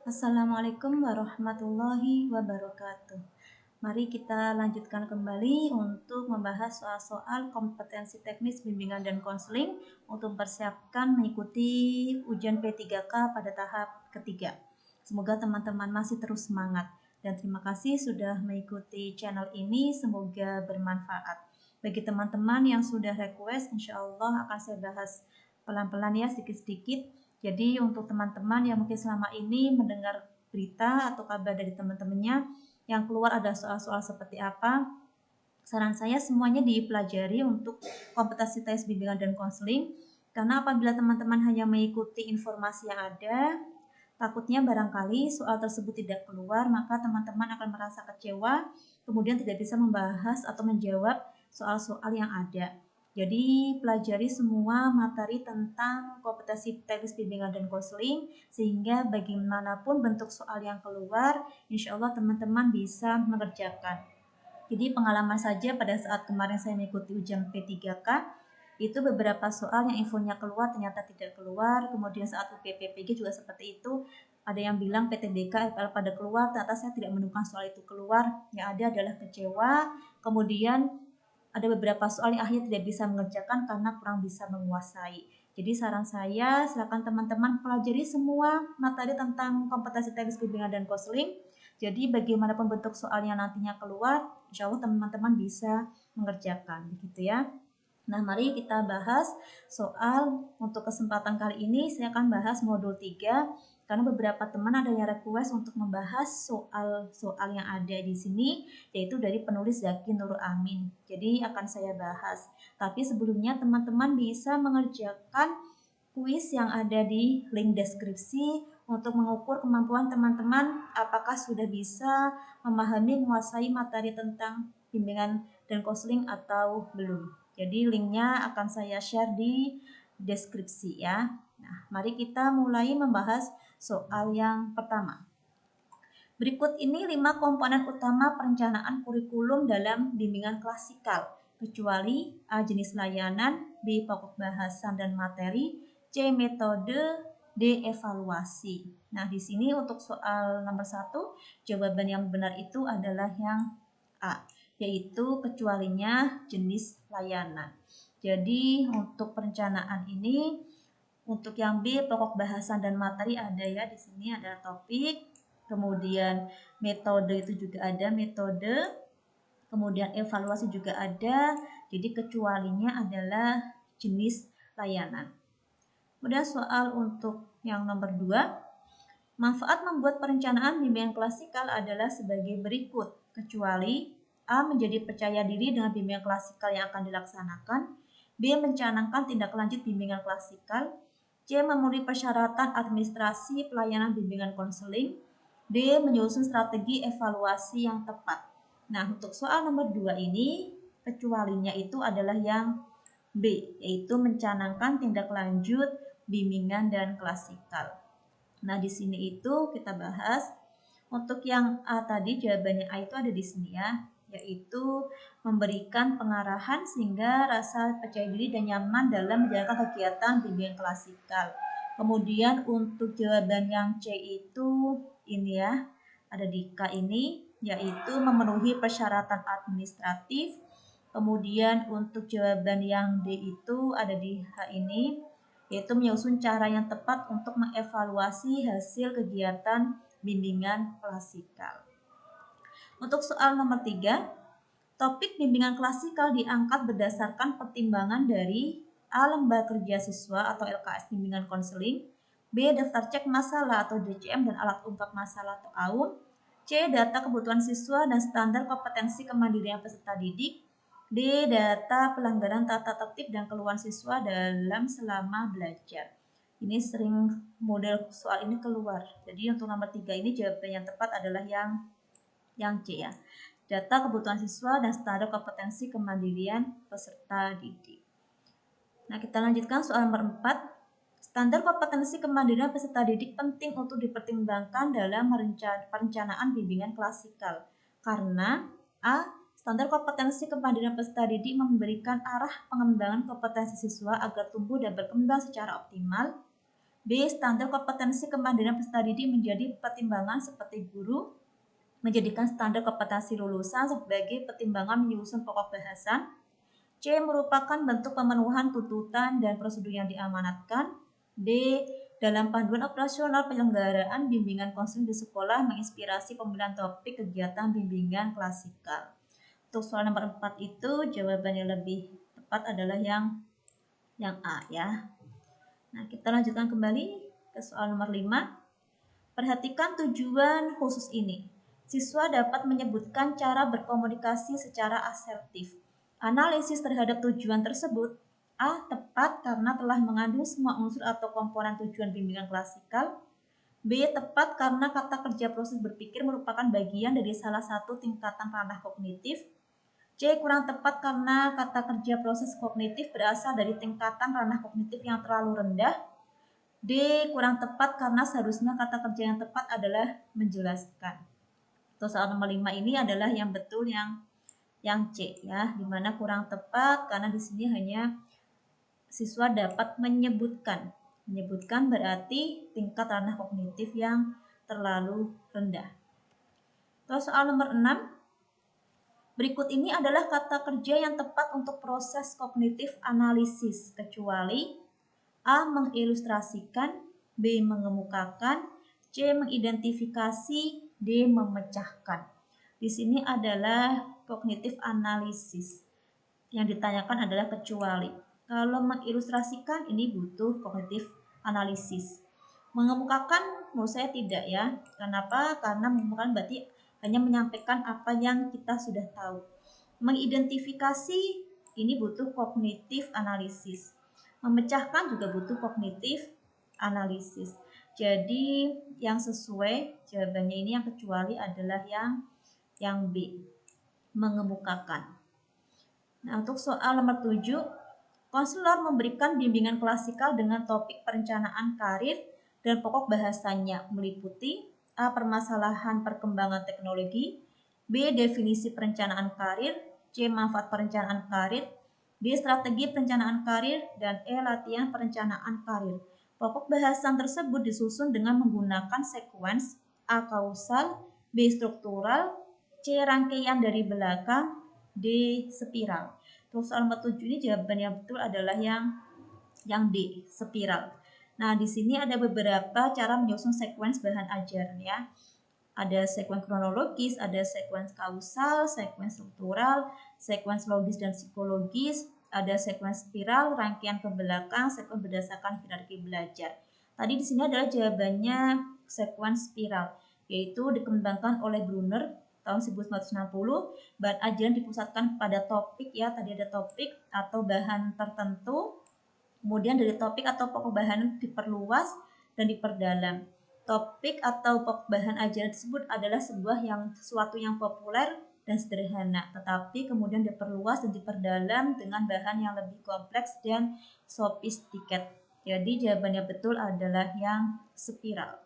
Assalamualaikum warahmatullahi wabarakatuh. Mari kita lanjutkan kembali untuk membahas soal-soal kompetensi teknis bimbingan dan konseling untuk mempersiapkan mengikuti ujian P3K pada tahap ketiga. Semoga teman-teman masih terus semangat dan terima kasih sudah mengikuti channel ini, semoga bermanfaat. Bagi teman-teman yang sudah request, insya Allah akan saya bahas pelan-pelan ya, sedikit-sedikit. Jadi untuk teman-teman yang mungkin selama ini mendengar berita atau kabar dari teman-temannya yang keluar ada soal-soal seperti apa, saran saya semuanya dipelajari untuk kompetensi tes bimbingan dan konseling, karena apabila teman-teman hanya mengikuti informasi yang ada, takutnya barangkali soal tersebut tidak keluar, maka teman-teman akan merasa kecewa, kemudian tidak bisa membahas atau menjawab soal-soal yang ada. Jadi pelajari semua materi tentang kompetensi teknis bimbingan dan konseling, sehingga bagaimanapun bentuk soal yang keluar, insya Allah teman-teman bisa mengerjakan. Jadi pengalaman saja pada saat kemarin saya mengikuti ujian P3K, itu beberapa soal yang infonya keluar ternyata tidak keluar, kemudian saat UPPPG juga seperti itu, ada yang bilang PTBK FPL pada keluar, ternyata saya tidak menemukan soal itu keluar, yang ada adalah kecewa, kemudian ada beberapa soal yang akhirnya tidak bisa mengerjakan karena kurang bisa menguasai. Jadi saran saya, silakan teman-teman pelajari semua materi tentang kompetensi teknis bimbingan dan konseling. Jadi bagaimanapun bentuk soal yang nantinya keluar, insya Allah teman-teman bisa mengerjakan, begitu ya. Nah, mari kita bahas soal untuk kesempatan kali ini. Saya akan bahas modul 3 karena beberapa teman ada yang request untuk membahas soal-soal yang ada di sini, yaitu dari penulis Zaki Nurul Amin. Jadi akan saya bahas. Tapi sebelumnya teman-teman bisa mengerjakan kuis yang ada di link deskripsi untuk mengukur kemampuan teman-teman apakah sudah bisa memahami, menguasai materi tentang bimbingan dan konseling atau belum. Jadi linknya akan saya share di deskripsi ya. Nah, mari kita mulai membahas soal yang pertama. Berikut ini 5 komponen utama perencanaan kurikulum dalam bimbingan klasikal, kecuali A. jenis layanan, B. pokok bahasan dan materi, C. metode, D. evaluasi. Nah, di sini untuk soal nomor 1, jawaban yang benar itu adalah yang A, yaitu kecualinya jenis layanan. Jadi untuk perencanaan ini, untuk yang B, pokok bahasan dan materi ada ya, di sini ada topik, kemudian metode itu juga ada metode, kemudian evaluasi juga ada, jadi kecualinya adalah jenis layanan. Kemudian soal untuk yang nomor 2, manfaat membuat perencanaan bimbingan klasikal adalah sebagai berikut, kecuali A. menjadi percaya diri dengan bimbingan klasikal yang akan dilaksanakan, B. mencanangkan tindak lanjut bimbingan klasikal, C. memenuhi persyaratan administrasi pelayanan bimbingan konseling, D. menyusun strategi evaluasi yang tepat. Nah, untuk soal nomor 2 ini, kecualinya itu adalah yang B, yaitu mencanangkan tindak lanjut bimbingan dan klasikal. Nah, di sini itu kita bahas untuk yang A tadi, jawabannya A itu ada di sini ya, yaitu memberikan pengarahan sehingga rasa percaya diri dan nyaman dalam menjalankan kegiatan bimbingan klasikal. Kemudian untuk jawaban yang C itu ini ya, ada di K ini, yaitu memenuhi persyaratan administratif. Kemudian untuk jawaban yang D itu ada di H ini, yaitu menyusun cara yang tepat untuk mengevaluasi hasil kegiatan bimbingan klasikal. Untuk soal nomor 3, topik bimbingan klasikal diangkat berdasarkan pertimbangan dari A. lembar kerja siswa atau LKS bimbingan konseling, B. daftar cek masalah atau DCM dan alat ungkap masalah atau AUM, C. data kebutuhan siswa dan standar kompetensi kemandirian peserta didik, D. data pelanggaran tata tertib dan keluhan siswa dalam selama belajar. Ini sering model soal ini keluar. Jadi untuk nomor 3 ini jawaban yang tepat adalah yang C ya. Data kebutuhan siswa dan standar kompetensi kemandirian peserta didik. Nah, kita lanjutkan soal nomor 4. Standar kompetensi kemandirian peserta didik penting untuk dipertimbangkan dalam perencanaan bimbingan klasikal. Karena A. standar kompetensi kemandirian peserta didik memberikan arah pengembangan kompetensi siswa agar tumbuh dan berkembang secara optimal. B. Standar kompetensi kemandirian peserta didik menjadi pertimbangan seperti guru menjadikan standar kompetensi lulusan sebagai pertimbangan menyusun pokok bahasan. C. Merupakan bentuk pemenuhan tuntutan dan prosedur yang diamanatkan. D. Dalam panduan operasional penyelenggaraan bimbingan konseling di sekolah menginspirasi pemilihan topik kegiatan bimbingan klasikal. Untuk soal nomor 4 itu jawaban yang lebih tepat adalah yang A ya. Nah, kita lanjutkan kembali ke soal nomor 5. Perhatikan tujuan khusus ini. Siswa dapat menyebutkan cara berkomunikasi secara asertif. Analisis terhadap tujuan tersebut. A. Tepat karena telah mengandung semua unsur atau komponen tujuan bimbingan klasikal. B. Tepat karena kata kerja proses berpikir merupakan bagian dari salah satu tingkatan ranah kognitif. C. Kurang tepat karena kata kerja proses kognitif berasal dari tingkatan ranah kognitif yang terlalu rendah. D. Kurang tepat karena seharusnya kata kerja yang tepat adalah menjelaskan. Untuk soal nomor 5 ini adalah yang betul yang C ya, dimana kurang tepat karena di sini hanya siswa dapat menyebutkan. Menyebutkan berarti tingkat ranah kognitif yang terlalu rendah. Untuk soal nomor 6, berikut ini adalah kata kerja yang tepat untuk proses kognitif analisis kecuali A. Mengilustrasikan, B. Mengemukakan, C. Mengidentifikasi, D. Memecahkan. Di sini adalah kognitif analisis. Yang ditanyakan adalah kecuali. Kalau mengilustrasikan ini butuh kognitif analisis. Mengemukakan menurut saya tidak ya. Kenapa? Karena mengemukakan berarti hanya menyampaikan apa yang kita sudah tahu. Mengidentifikasi ini butuh kognitif analisis. Memecahkan juga butuh kognitif analisis. Jadi yang sesuai jawabannya ini yang kecuali adalah yang B, mengemukakan. Nah, untuk soal nomor 7, konselor memberikan bimbingan klasikal dengan topik perencanaan karir dan pokok bahasanya meliputi A. Permasalahan perkembangan teknologi, B. Definisi perencanaan karir, C. Manfaat perencanaan karir, D. Strategi perencanaan karir, dan E. Latihan perencanaan karir. Pokok bahasan tersebut disusun dengan menggunakan sekuens A. Kausal, B. Struktural, C. Rangkaian dari belakang, D. Spiral. Untuk soal nomor 7 ini jawaban yang betul adalah yang D. Spiral. Nah, di sini ada beberapa cara menyusun sekuens bahan ajaran ya. Ada sekuens kronologis, ada sekuens kausal, sekuens struktural, sekuens logis dan psikologis, ada sekuens spiral, rangkaian ke belakang, sekuens berdasarkan hierarki belajar. Tadi di sini adalah jawabannya sekuens spiral, yaitu dikembangkan oleh Brunner tahun 1960. Bahan ajaran dipusatkan pada topik ya, tadi ada topik atau bahan tertentu. Kemudian dari topik atau pokok bahan diperluas dan diperdalam. Topik atau pokok bahan ajaran tersebut adalah sesuatu yang populer dan sederhana, tetapi kemudian diperluas dan diperdalam dengan bahan yang lebih kompleks dan sophisticated. Jadi jawabannya betul adalah yang spiral.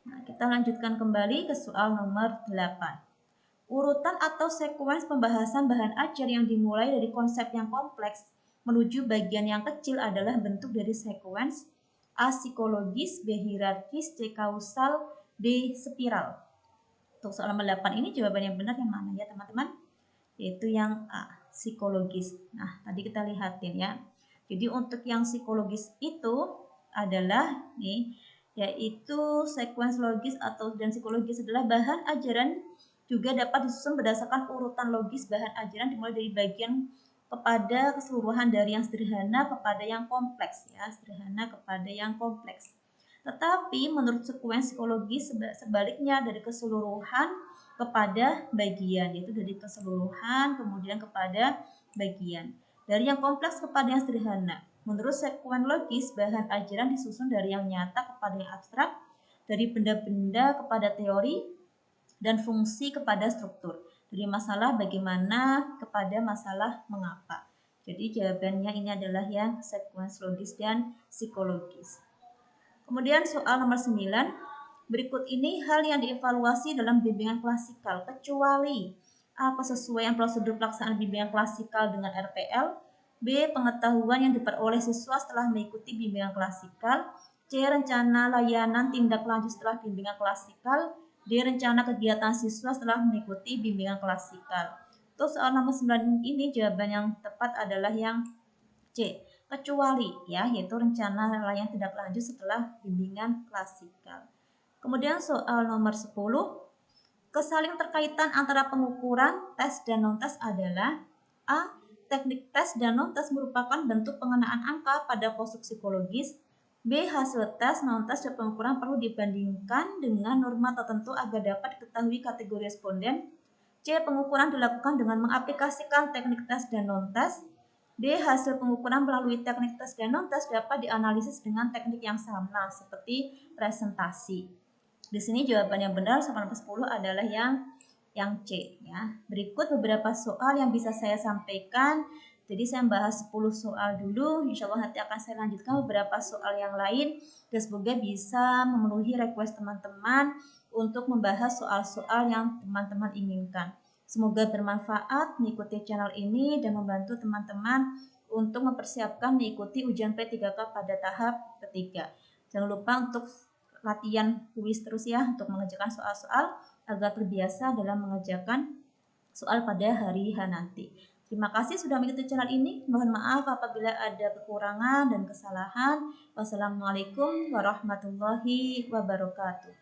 Nah, kita lanjutkan kembali ke soal nomor 8. Urutan atau sekuens pembahasan bahan ajar yang dimulai dari konsep yang kompleks menuju bagian yang kecil adalah bentuk dari sekuens A. Psikologis, B. Hierarkis, C. Kausal, D. Spiral. Untuk soal nomor 8 ini jawaban yang benar yang mana ya teman-teman? Yaitu yang A. Psikologis. Nah, tadi kita lihatin ya. Jadi untuk yang psikologis itu adalah nih, yaitu sekuens logis dan psikologis adalah bahan ajaran juga dapat disusun berdasarkan urutan logis bahan ajaran dimulai dari bagian kepada keseluruhan dari yang sederhana kepada yang kompleks ya, sederhana kepada yang kompleks. Tetapi menurut sekuens psikologis sebaliknya dari keseluruhan kepada bagian, yaitu dari keseluruhan kemudian kepada bagian. Dari yang kompleks kepada yang sederhana. Menurut sekuens logis, bahan ajaran disusun dari yang nyata kepada yang abstrak, dari benda-benda kepada teori, dan fungsi kepada struktur. Dari masalah bagaimana kepada masalah mengapa. Jadi jawabannya ini adalah yang sekuens logis dan psikologis. Kemudian soal nomor 9. Berikut ini hal yang dievaluasi dalam bimbingan klasikal kecuali A. Kesesuaian prosedur pelaksanaan bimbingan klasikal dengan RPL, B. Pengetahuan yang diperoleh siswa setelah mengikuti bimbingan klasikal, C. C. Rencana layanan tindak lanjut setelah bimbingan klasikal. D. Rencana kegiatan siswa setelah mengikuti bimbingan klasikal. Untuk soal nomor 9 ini jawaban yang tepat adalah yang C. Kecuali, ya, yaitu rencana layanan tindak lanjut setelah bimbingan klasikal. Kemudian soal nomor 10, kesaling terkaitan antara pengukuran tes dan non-tes adalah A. Teknik tes dan non-tes merupakan bentuk pengenaan angka pada konstruk psikologis. B. Hasil tes, non-tes, dan pengukuran perlu dibandingkan dengan norma tertentu agar dapat diketahui kategori responden. C. Pengukuran dilakukan dengan mengaplikasikan teknik tes dan non-tes. D. Hasil pengukuran melalui teknik tes dan non-tes dapat dianalisis dengan teknik yang sama seperti presentasi. Di sini jawaban yang benar soal nomor 10 adalah yang C, ya. Berikut beberapa soal yang bisa saya sampaikan. Jadi saya bahas 10 soal dulu. Insya Allah nanti akan saya lanjutkan beberapa soal yang lain. Dan semoga bisa memenuhi request teman-teman untuk membahas soal-soal yang teman-teman inginkan. Semoga bermanfaat mengikuti channel ini dan membantu teman-teman untuk mempersiapkan mengikuti ujian P3K pada tahap ketiga. Jangan lupa untuk latihan kuis terus ya untuk mengerjakan soal-soal agar terbiasa dalam mengerjakan soal pada hari H nanti. Terima kasih sudah mengikuti channel ini. Mohon maaf apabila ada kekurangan dan kesalahan. Wassalamualaikum warahmatullahi wabarakatuh.